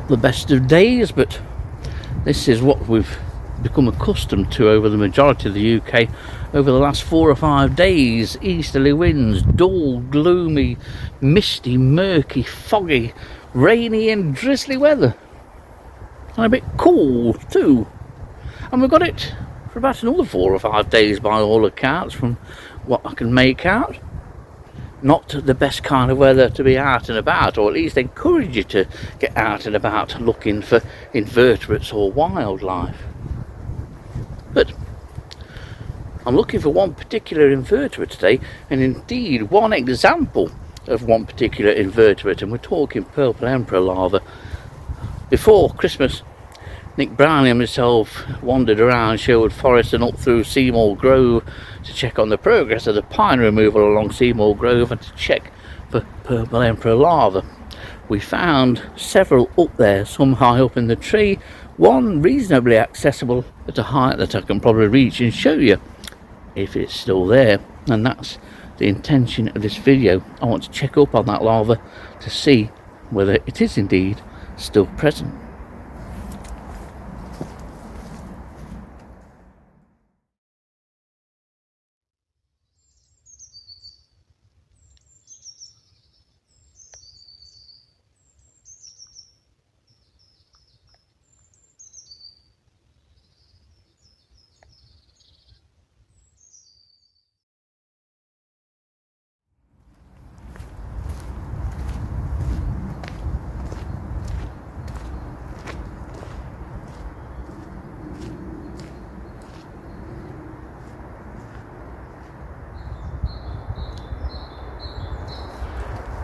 the best of days, but this is what we've become accustomed to over the majority of the UK over the last 4 or 5 days. Easterly winds, dull, gloomy, misty, murky, foggy, rainy and drizzly weather, and a bit cool too. And we've got it for about another 4 or 5 days by all accounts, from what I can make out. Not the best kind of weather to be out and about, or at least encourage you to get out and about looking for invertebrates or wildlife. But I'm looking for one particular invertebrate today, and indeed one example of one particular invertebrate, and we're talking purple emperor larva. Before Christmas, Nick Brownlee and myself wandered around Sherwood Forest and up through Seymour Grove to check on the progress of the pine removal along Seymour Grove and to check for purple emperor larva. We found several up there, some high up in the tree, one reasonably accessible at a height that I can probably reach and show you if it's still there, and that's the intention of this video. I want to check up on that larva to see whether it is indeed still present.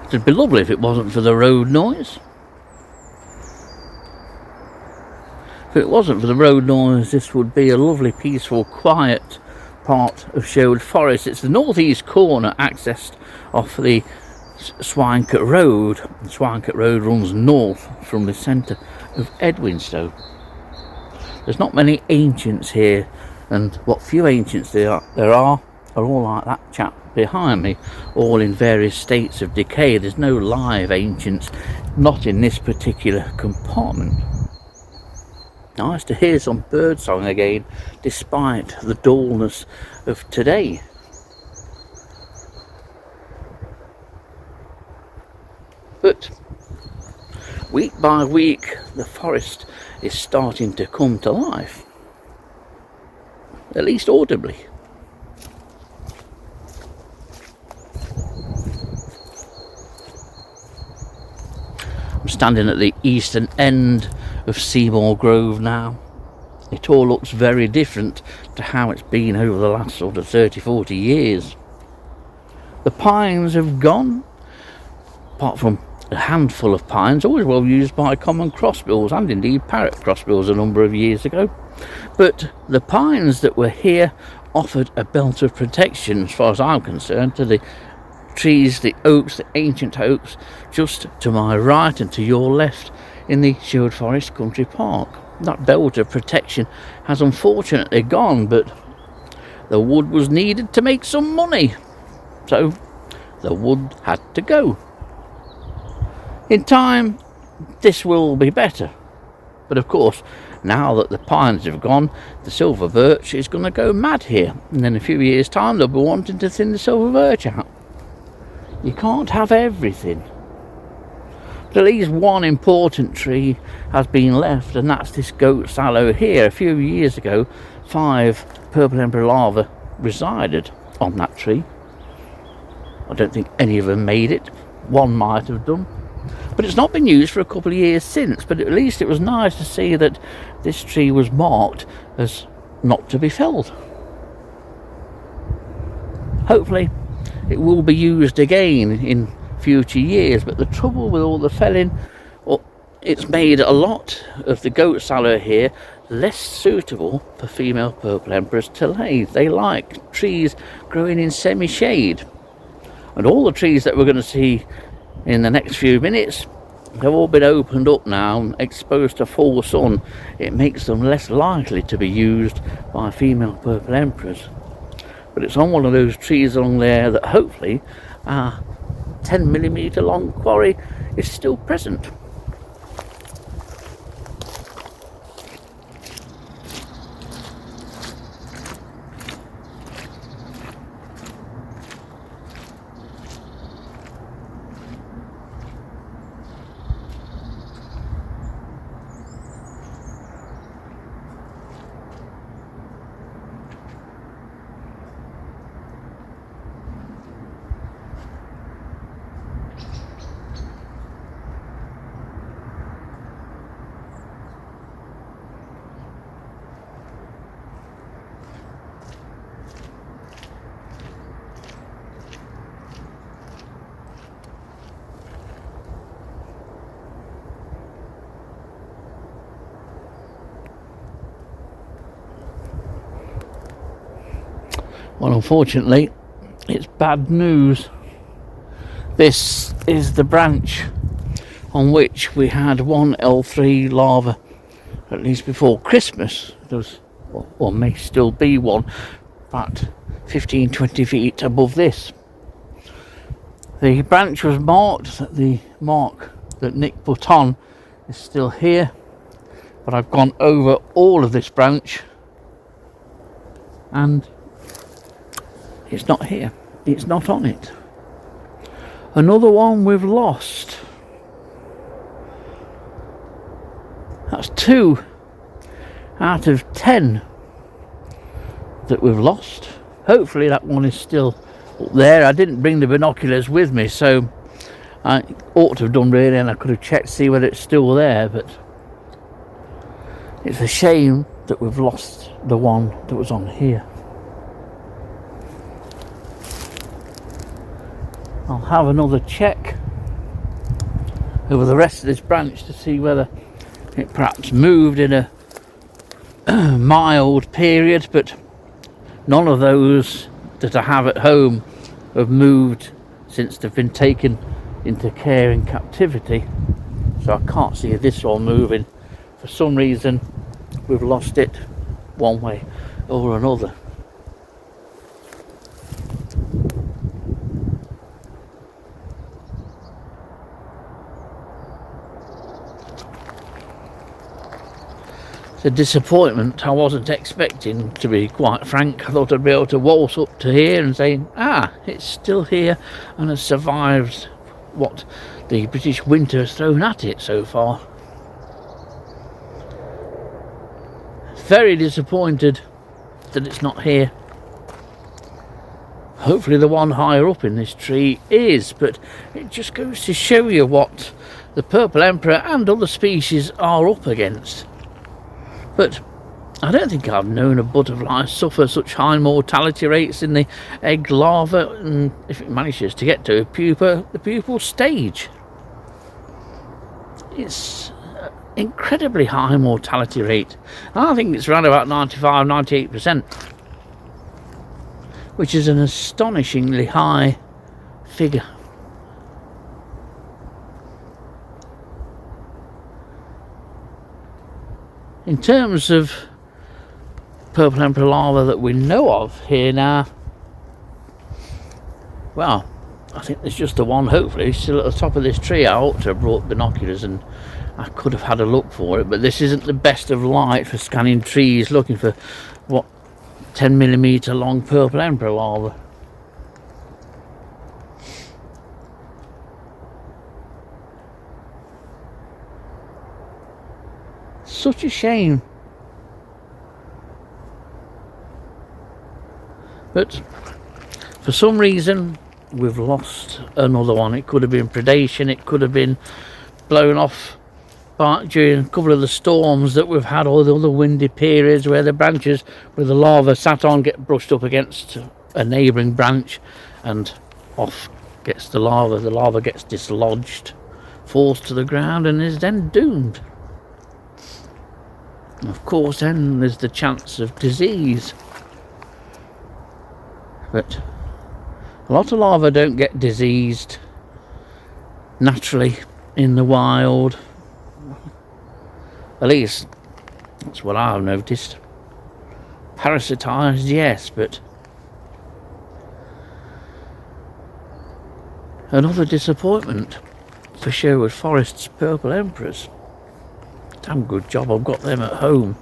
It'd be lovely if it wasn't for the road noise. If it wasn't for the road noise, this would be a lovely, peaceful, quiet part of Sherwood Forest. It's the northeast corner, accessed off the Swinecote Road. The Swinecote Road runs north from the centre of Edwinstowe. There's not many ancients here, and what few ancients there are all like that chap behind me, all in various states of decay. There's no live ancients, not in this particular compartment. Nice to hear some birdsong again, despite the dullness of today. But week by week, the forest is starting to come to life, at least audibly. I'm standing at the eastern end of Seymour Grove now. It all looks very different to how it's been over the last sort of 30-40 years. The pines have gone, apart from a handful of pines, always well used by common crossbills and indeed parrot crossbills a number of years ago. But the pines that were here offered a belt of protection, as far as I'm concerned, to the trees, the oaks, the ancient oaks, just to my right and to your left in the Sherwood Forest Country Park. That belt of protection has unfortunately gone, but the wood was needed to make some money, so the wood had to go. In time, this will be better, but of course, now that the pines have gone, the silver birch is going to go mad here, and in a few years' time they'll be wanting to thin the silver birch out. You can't have everything. But at least one important tree has been left, and that's this goat sallow here. A few years ago, 5 purple emperor larvae resided on that tree. I don't think any of them made it. One might have done. But it's not been used for a couple of years since, but at least it was nice to see that this tree was marked as not to be felled. Hopefully it will be used again in future years, but the trouble with all the felling, well, it's made a lot of the goat sallow here less suitable for female purple emperors to lay. They like trees growing in semi-shade, and all the trees that we're going to see in the next few minutes have all been opened up now and exposed to full sun. It makes them less likely to be used by female purple emperors. But it's on one of those trees along there that hopefully our 10mm long quarry is still present. Well, unfortunately, it's bad news. This is the branch on which we had one L3 larva, at least before Christmas. There was, or may still be one, about 15-20 feet above this. The branch was marked. The mark that Nick put on is still here, but I've gone over all of this branch and it's not here. It's not on it. Another one we've lost. That's 2 out of 10 that we've lost. Hopefully that one is still up there. I didn't bring the binoculars with me, so I ought to have done really, and I could have checked to see whether it's still there, but it's a shame that we've lost the one that was on here. I'll have another check over the rest of this branch to see whether it perhaps moved in a mild period, but none of those that I have at home have moved since they've been taken into care in captivity, so I can't see this one moving. For some reason we've lost it one way or another. It's a disappointment. I wasn't expecting, to be quite frank. I thought I'd be able to waltz up to here and say, it's still here and has survived what the British winter has thrown at it so far. Very disappointed that it's not here. Hopefully the one higher up in this tree is, but it just goes to show you what the purple emperor and other species are up against. But I don't think I've known a butterfly suffer such high mortality rates in the egg larva, and if it manages to get to a pupa, the pupal stage. It's an incredibly high mortality rate. I think it's around about 95-98%, which is an astonishingly high figure. In terms of purple emperor larva that we know of here now, well, I think there's just the one, hopefully, still at the top of this tree. I ought to have brought binoculars and I could have had a look for it, but this isn't the best of light for scanning trees looking for, 10mm long purple emperor larva. Such a shame. But for some reason we've lost another one. It could have been predation, it could have been blown off during a couple of the storms that we've had, or the other windy periods where the branches where the larva sat on get brushed up against a neighbouring branch and off gets the larva gets dislodged, falls to the ground and is then doomed. Of course, then there's the chance of disease. But a lot of larvae don't get diseased naturally in the wild. At least that's what I've noticed. Parasitised, yes, but another disappointment for Sherwood Forest's purple emperors. Damn good job I've got them at home.